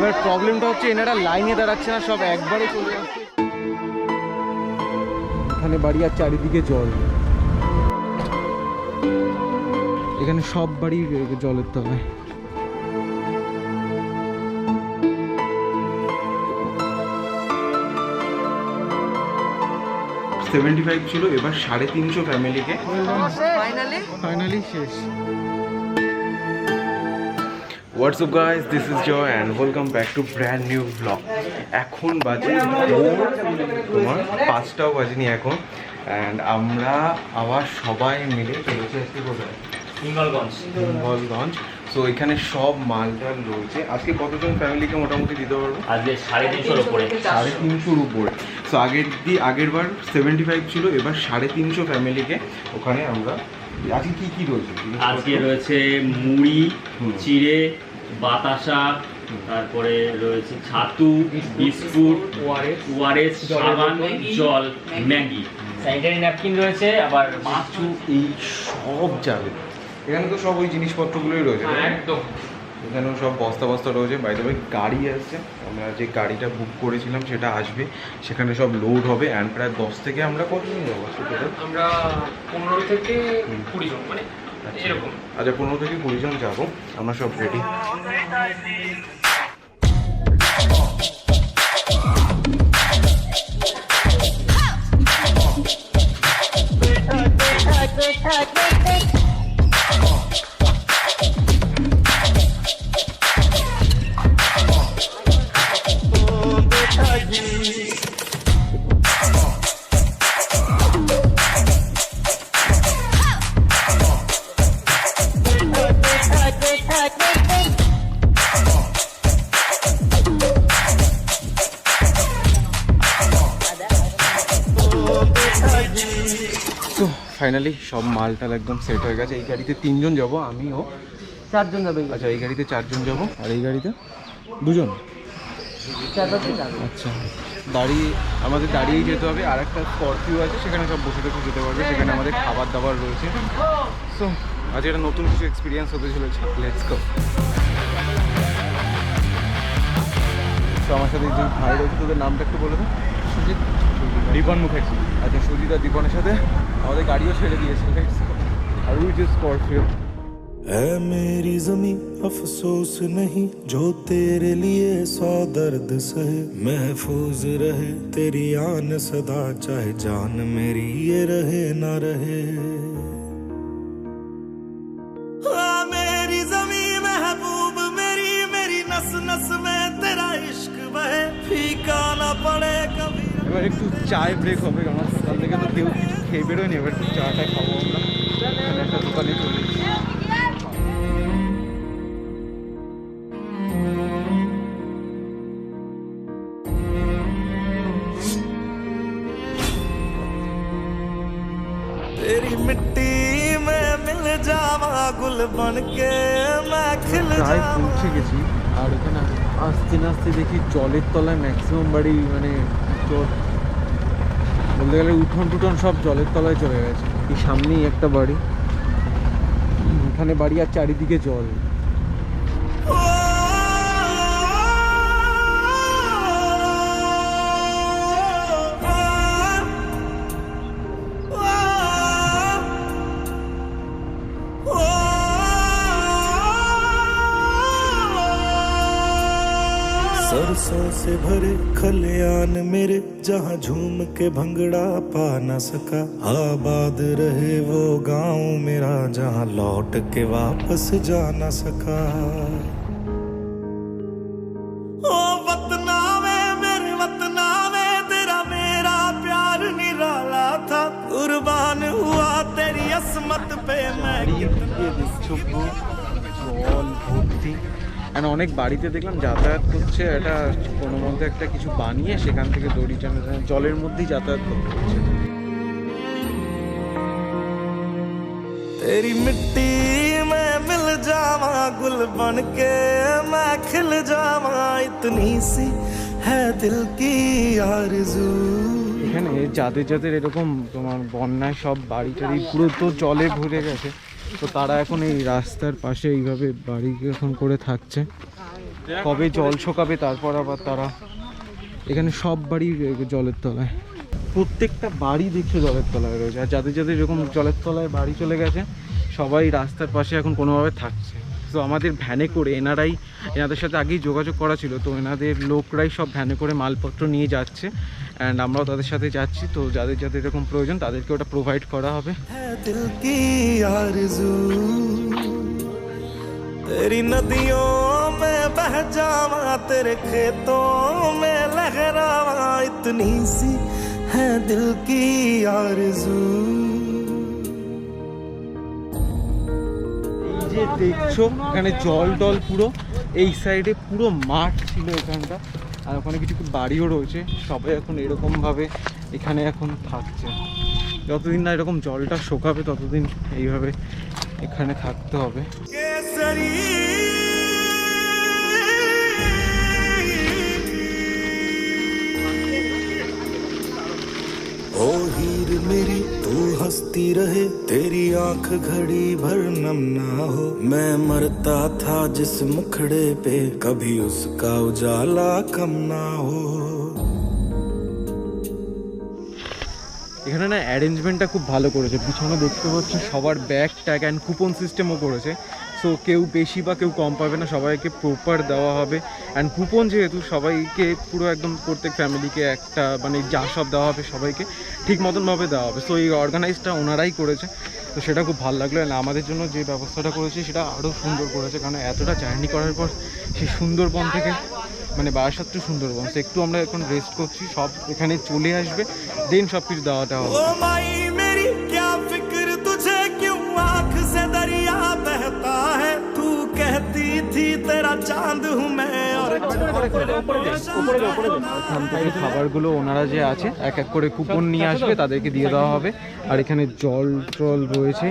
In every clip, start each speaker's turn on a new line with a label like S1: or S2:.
S1: এবার প্রবলেমটা হচ্ছে এনারা লাইনে দাঁড়াচ্ছে না, সব একবারে চলে যাচ্ছে। এখানে বাড়ি আর চারিদিকে জল, এখানে সব বাড়ি জলের তলায়। $75 ছিল, এবার 350 ফ্যামিলিকে ফাইনালি শেষ। What's up guys, this is Joy and welcome back to brand new blog. এখন বাজে তোমার 5টাও বাজেনি এখন, অ্যান্ড আমরা আবার সবাই মিলে চলেছি আজকে কোথায়? হিঙ্গলগঞ্জ। সো এখানে সব মালটাল রয়েছে। আজকে কতজন ফ্যামিলিকে মোটামুটি দিতে পারবো?
S2: আজকে 350-এর উপরে।
S1: 350-এর উপরে। সো আগের বার 75 ছিল, এবার 350 ফ্যামিলিকে ওখানে আমরা। আজকে কি কি রয়েছে?
S2: আজকে রয়েছে মুড়ি, চিড়ে, বাতাসা, তারপরে রয়েছে ছাতু, বিস্কুট, ওয়ারেস, সাবান, জল, ম্যাগি, স্যানিটারি ন্যাপকিন রয়েছে, আবার মাছ।
S1: এই সব যাবে এখানে, তো সব ওই জিনিসপত্রগুলোই রয়েছে
S2: একদম।
S1: এখানেও সব বস্তা বস্তা রয়েছে। বাই দ্য ওয়ে গাড়ি আসছে, আমরা যে গাড়িটা বুক করেছিলাম সেটা আসবে, সেখানে সব লোড হবে। অ্যান্ড প্রায় 10 থেকে আমরা কতজন যাবো?
S3: আমরা 15 থেকে 20 জন, মানে এরকম।
S1: আচ্ছা, 15 থেকে 20 জন যাবো। আমরা সব রেডি। তো ফাইনালি সব মালটাল একদম সেট হয়ে গেছে। এই গাড়িতে 3 জন যাবো, আমিও
S3: 4 জন যাবে।
S1: আচ্ছা, এই গাড়িতে 4 জন যাবো, আর এই গাড়িতে 2 জন। আচ্ছা, আমাদের দাঁড়িয়েই যেতে হবে। আর একটা স্করপিও আছে, সেখানে সব বসে বসে যেতে পারবে, সেখানে আমাদের খাবার দাবার রয়েছে। সো আজ একটা নতুন কিছু এক্সপিরিয়েন্স হতে চলেছে। Let's go. তো আমার সাথে যে ভাই রয়েছে, তোদের নামটা একটু বলে দাও।
S3: সুজিত,
S1: দীপন মুখার্জি। আচ্ছা, সুজিত আর দীপনের সাথে আমাদের গাড়িও ছেড়ে দিয়েছে। আর উইচ ইজ স্করপিও।
S4: ऐ मेरी ज़मीं अफसोस नहीं जो तेरे लिए 100 दर्द सहे, महफूज रहे तेरी आन सदा, चाहे जान मेरी ये रहे ना रहे। मेरी ज़मीं महबूब मेरी, मेरी नस नस में तेरा इश्क बहे, फीका ना पड़े कभी।
S1: এবার একটু চায় ব্রেক হবে, আমার সকাল থেকে তো কেউ কিছু খেয়ে বেরোয়নি। এবার একটু চাটা খাবো আমরা। এখানে একটা দোকানে চলে এসেছি।
S4: तेरी मिट्टी में मिल जावा गुल बन के मैं खिल
S1: প্রায়
S4: जावा।
S1: পৌঁছে গেছি। আর এখানে আস্তে আস্তে দেখি জলের তলায় ম্যাক্সিমাম বাড়ি, মানে বলতে গেলে উঠোন টুঠোন সব জলের তলায় চলে গেছে। এই সামনেই একটা বাড়ি, এখানে বাড়ি আর চারিদিকে জল।
S4: सरसों से भरे खलियान मेरे, जहाँ झूम के भंगड़ा पा न सका, आबाद रहे वो गांव मेरा, जहाँ लौट के वापस जा न सका। ओ वतना में मेरे वतना में तेरा मेरा प्यार निराला था, कुर्बान हुआ तेरी असमत पे मैं।
S1: জল ভর্তি। মানে অনেক বাড়িতে দেখলাম যাতায়াত করছে, এটা কোনো মধ্যে একটা কিছু বানিয়ে সেখান থেকে দড়ি টানে জলের মধ্যেই যাতায়াত করতে হচ্ছে।
S4: तेरी मिट्टी में मिल जावा गुल बन के मैं खिल जावा, इतनी सी है दिल की आरज़ू।
S1: এখানে যাদের যাদের এরকম তোমার বন্যায় সব বাড়ি টাড়ি পুরো তো জলে ভরে গেছে, তো তারা এখন এই রাস্তার পাশে এইভাবে বাড়ি এখন করে থাকছে। কবে জল শোকাবে তারপর আবার তারা এখানে সব বাড়ি জলের তলায়, প্রত্যেকটা বাড়ি দেখছে জলের তলায় রয়েছে। আর যাদের যাদের এরকম জলের তলায় বাড়ি চলে গেছে সবাই রাস্তার পাশে এখন কোনোভাবে থাকছে। তো আমাদের ভ্যানে করে এনাদের সাথে আগেই যোগাযোগ করা ছিল, তো এনাদের লোকরাই সব ভ্যানে করে মালপত্র নিয়ে যাচ্ছে অ্যান্ড আমরাও তাদের সাথে যাচ্ছি। তো যাদের যাদের এরকম প্রয়োজন তাদেরকে ওটা প্রোভাইড করা হবে।
S4: दिल की आरज़ू तेरी नदियों में बह जावा, तेरे खेतों में लहरावा, इतनी सी है दिल की आरज़ू।
S1: এই যে দেখছো এখানে জল টল পুরো এই সাইডে পুরো মাঠ ছিল এখানটা, আর ওখানে কিছু বাড়িও রয়েছে। সবাই এখন এরকমভাবে এখানে এখন থাকছে। যতদিন না এরকম জলটা শোকাবে ততদিন এইভাবে এখানে থাকতে হবে।
S4: केसरी ओ हीर मेरी तू हंसती रहे, तेरी आंख घड़ी भर नम ना हो। मैं मरता था जिस मुखड़े पे, कभी उसका उजाला कम ना हो।
S1: এখানে না অ্যারেঞ্জমেন্টটা খুব ভালো করেছে, পিছনে দেখতে পাচ্ছি সবার ব্যাগ ট্যাগ অ্যান্ড কুপন সিস্টেমও করেছে। সো কেউ বেশি বা কেউ কম পাবে না, সবাইকে প্রপার দেওয়া হবে। অ্যান্ড কুপন যেহেতু সবাইকে পুরো একদম প্রত্যেক ফ্যামিলিকে একটা মানে যা সব দেওয়া হবে সবাইকে ঠিক মতনভাবে দেওয়া হবে। সো এই অর্গানাইজটা ওনারাই করেছে, তো সেটা খুব ভালো লাগলো। অ্যান্ড আমাদের জন্য যে ব্যবস্থাটা করেছে সেটা আরও সুন্দর করেছে, কারণ এতটা জার্নি করার পর সেই সুন্দরবন থেকে মানে বারাসাত টু সুন্দরবন একটু আমরা এখন রেস্ট করছি, সব এখানে চলে আসবে দেন সব কিছু দেওয়াটা হবে।
S4: ओ माई मेरी क्या फिक्र तुझे, क्यों आंख से दरिया बहता है, तू कहती थी तेरा चांद हूँ मैं। और
S1: এখান থেকে খাবারগুলো ওনারা যে আছে এক এক করে কুপন নিয়ে আসবে, তাদেরকে দিয়ে দেওয়া হবে। আর এখানে জল টল রয়েছে।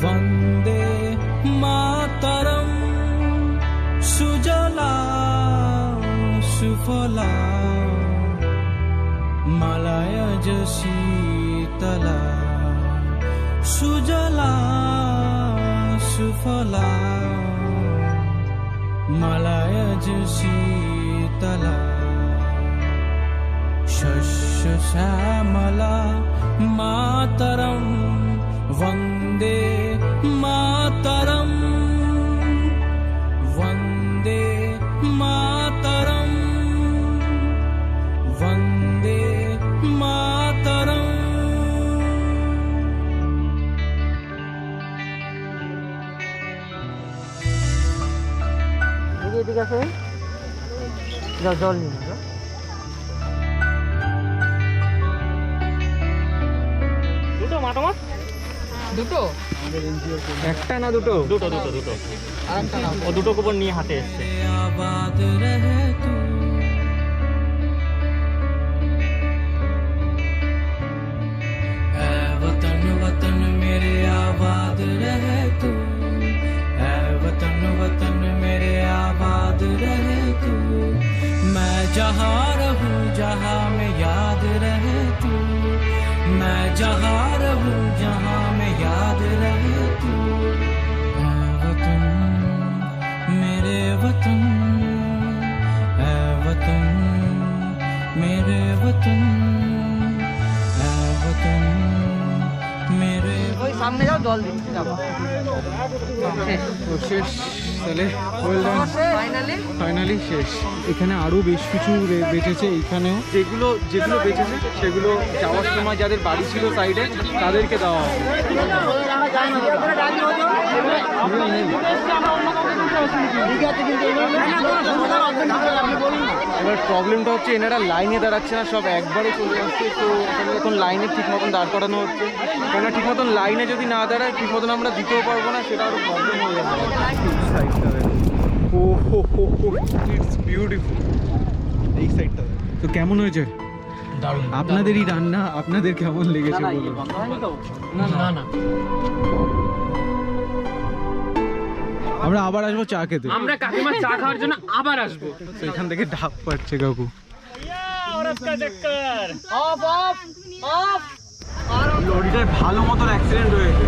S4: वंदे मातरम सुजला सुफला मलयज शीतला सुजला सुफला मलयज शीतला शस्य श्यामला मातरम वंदे मातरम वंदे मातरम वंदे मातरम।
S5: এদিকে আছে জল নিয়ে
S3: দুটো মাতামাত দুটো
S1: একটা না দুটো?
S2: দুটো দুটো দুটো ও দুটো কুপন নিয়ে হাতে এসছে।
S4: आबाद रहे तू ऐ वतन वतन मेरे आबाद रहे तू, ऐ वतन वतन मेरे आबाद रहे तू। मैं जहाँ रहूं जहाँ में याद रहे तू, मैं जहाँ रहूं जहाँ में याद रहे तू। ऐ वतन मेरे वतन, ऐ वतन मेरे वतन, ऐ वतन मेरे
S5: ওই সামনে যাও, জল দিচ্ছি যাবো।
S1: তো শেষ তাহলে ফাইনালি শেষ। এখানে আরও বেশ কিছু বেঁচেছে, এইখানেও যেগুলো যেগুলো বেঁচেছে সেগুলো যাওয়ার সময় যাদের বাড়ি ছিল সাইডে তাদেরকে দেওয়া হবে। এবার প্রবলেমটা হচ্ছে এনারা লাইনে দাঁড়াচ্ছে না, সব একবারে চলে আসছে। তো এখানে এখন লাইনে ঠিক মতন দাঁড় করানো হচ্ছে, কেননা ঠিক মতন লাইনে যদি না দাঁড়ায় ঠিক মতন আমরা দিতেও পারবো না, সেটা আরও প্রবলেম হয়ে যাবে। ও হো হো হো, ইটস বিউটিফুল। এই সাইডটা তো কেমন হয়েছে? আপনাদেরই রান্না, আপনাদের কেমন লেগেছে বলুন।
S3: না না
S1: আমরা আবার আসবো চা খেতে।
S3: আমরা কাকিমার চা খাওয়ার জন্য আবার আসবো।
S1: তো এখান থেকে ঢাক পাচ্ছে কাকু।
S5: অফ অফ অফ
S1: লরিটার ভালো মতন অ্যাক্সিডেন্ট হয়েছে।